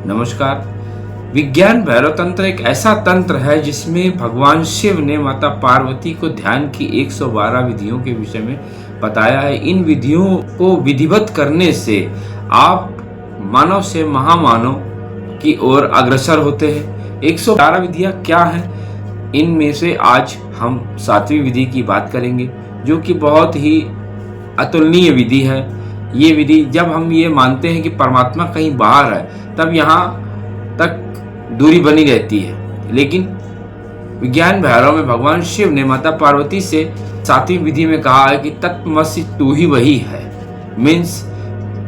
नमस्कार। विज्ञान भैरव तंत्र एक ऐसा तंत्र है जिसमें भगवान शिव ने माता पार्वती को ध्यान की 112 विधियों के विषय में बताया है। इन विधियों को विधिवत करने से आप मानव से महामानव की ओर अग्रसर होते हैं। 112 विधियां क्या हैं? इनमें से आज हम 7वीं विधि की बात करेंगे, जो कि बहुत ही अतुलनीय विधि है। ये विधि जब हम ये मानते हैं कि परमात्मा कहीं बाहर है, तब यहाँ तक दूरी बनी रहती है। लेकिन विज्ञान भैरव में भगवान शिव ने माता पार्वती से 7वीं विधि में कहा है कि तत्वमसि तू ही वही है। मीन्स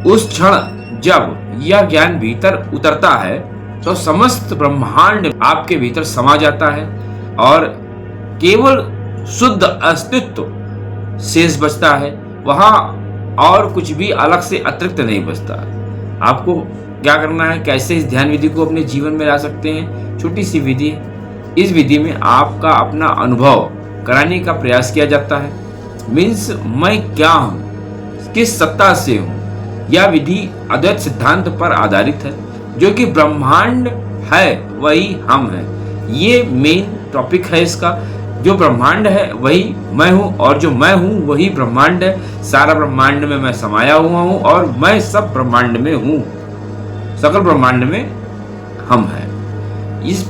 उस क्षण जब यह ज्ञान भीतर उतरता है तो समस्त ब्रह्मांड आपके भीतर समा जाता है और केवल शुद्ध अस्तित्व शेष बचता है। वहां और कुछ भी अलग से अतिरिक्त नहीं बचता। आपको क्या करना है, कैसे इस ध्यान विधि को अपने जीवन में ला सकते हैं? छोटी सी विधि है। इस विधि में आपका अपना अनुभव कराने का प्रयास किया जाता है। मीन्स मैं क्या हूँ, किस सत्ता से हूँ। यह विधि अद्वैत सिद्धांत पर आधारित है, जो कि ब्रह्मांड है वही हम हैं। ये मेन टॉपिक है इसका। जो ब्रह्मांड है वही मैं हूँ और जो मैं हूँ वही ब्रह्मांड है। सारा ब्रह्मांड में मैं समाया हुआ हूँ और मैं सब ब्रह्मांड में हूँ। सकल ब्रह्मांड में हम हैं। इस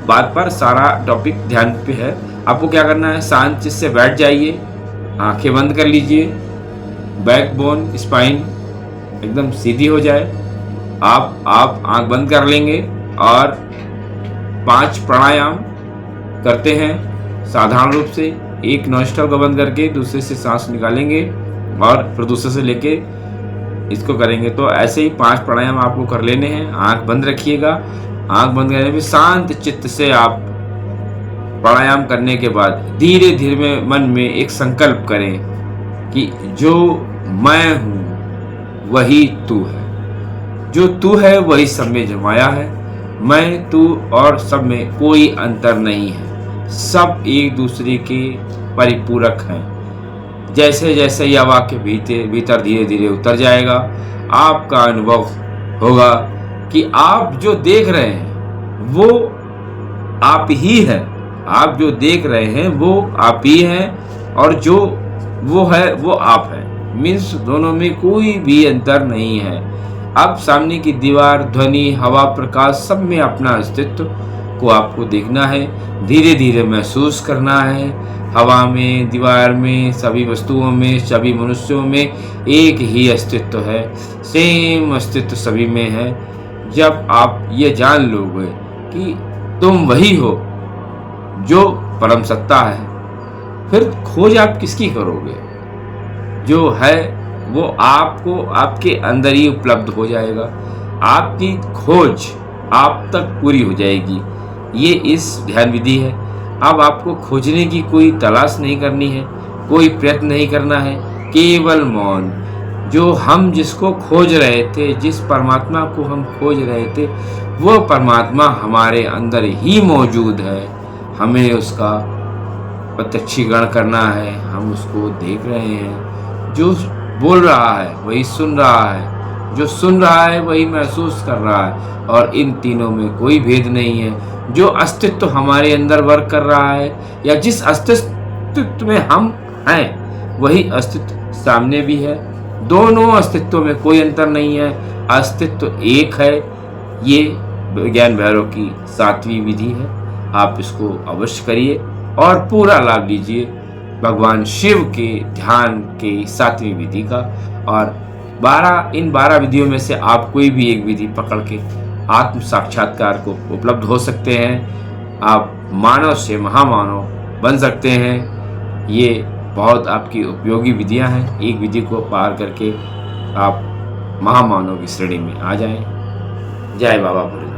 बात पर सारा टॉपिक ध्यान पे है। आपको क्या करना है, शांत चित्त से बैठ जाइए, आंखें बंद कर लीजिए, बैकबोन स्पाइन एकदम सीधी हो जाए। आप आंख बंद कर लेंगे और 5 प्राणायाम करते हैं साधारण रूप से। एक नॉस्ट्रल को बंद करके दूसरे से सांस निकालेंगे और फिर दूसरे से लेके इसको करेंगे। तो ऐसे ही 5 प्राणायाम आपको कर लेने हैं। आंख बंद रखिएगा। आंख बंद करने पे शांत चित्त से आप प्राणायाम करने के बाद धीरे धीरे मन में एक संकल्प करें कि जो मैं हूँ वही तू है। जो तू है वही सब में जमाया है। मैं, तू और सब में कोई अंतर नहीं है। सब एक दूसरे के परिपूरक हैं। जैसे जैसे यह वाक्य भीतर धीरे धीरे उतर जाएगा, आपका अनुभव होगा कि आप जो देख रहे हैं वो आप ही है। आप जो देख रहे हैं वो आप ही हैं और जो वो है वो आप हैं। मीन्स दोनों में कोई भी अंतर नहीं है। अब सामने की दीवार, ध्वनि, हवा, प्रकाश, सब में अपना अस्तित्व को आपको देखना है। धीरे धीरे महसूस करना है। हवा में, दीवार में, सभी वस्तुओं में, सभी मनुष्यों में एक ही अस्तित्व है। सेम अस्तित्व सभी में है। जब आप ये जान लोगे कि तुम वही हो जो परम सत्ता है, फिर खोज आप किसकी करोगे? जो है वो आपको आपके अंदर ही उपलब्ध हो जाएगा। आपकी खोज आप तक पूरी हो जाएगी। ये इस ध्यान विधि है। अब आपको खोजने की कोई तलाश नहीं करनी है, कोई प्रयत्न नहीं करना है। केवल मौन। जो हम जिसको खोज रहे थे, जिस परमात्मा को हम खोज रहे थे, वो परमात्मा हमारे अंदर ही मौजूद है। हमें उसका प्रत्यक्षीकरण करना है। हम उसको देख रहे हैं। जो बोल रहा है वही सुन रहा है, जो सुन रहा है वही महसूस कर रहा है, और इन तीनों में कोई भेद नहीं है। जो अस्तित्व हमारे अंदर वर्क कर रहा है या जिस अस्तित्व में हम हैं, वही अस्तित्व सामने भी है। दोनों अस्तित्वों में कोई अंतर नहीं है। अस्तित्व एक है। ये विज्ञान भैरव की 7वीं विधि है। आप इसको अवश्य करिए और पूरा लाभ लीजिए भगवान शिव के ध्यान के 7वीं विधि का। और इन 12 विधियों में से आप कोई भी एक विधि पकड़ के आत्म साक्षात्कार को उपलब्ध हो सकते हैं। आप मानव से महामानव बन सकते हैं। ये बहुत आपकी उपयोगी विधियां हैं। एक विधि को पार करके आप महामानव की श्रेणी में आ जाएं। जय बाबा भोलेनाथ।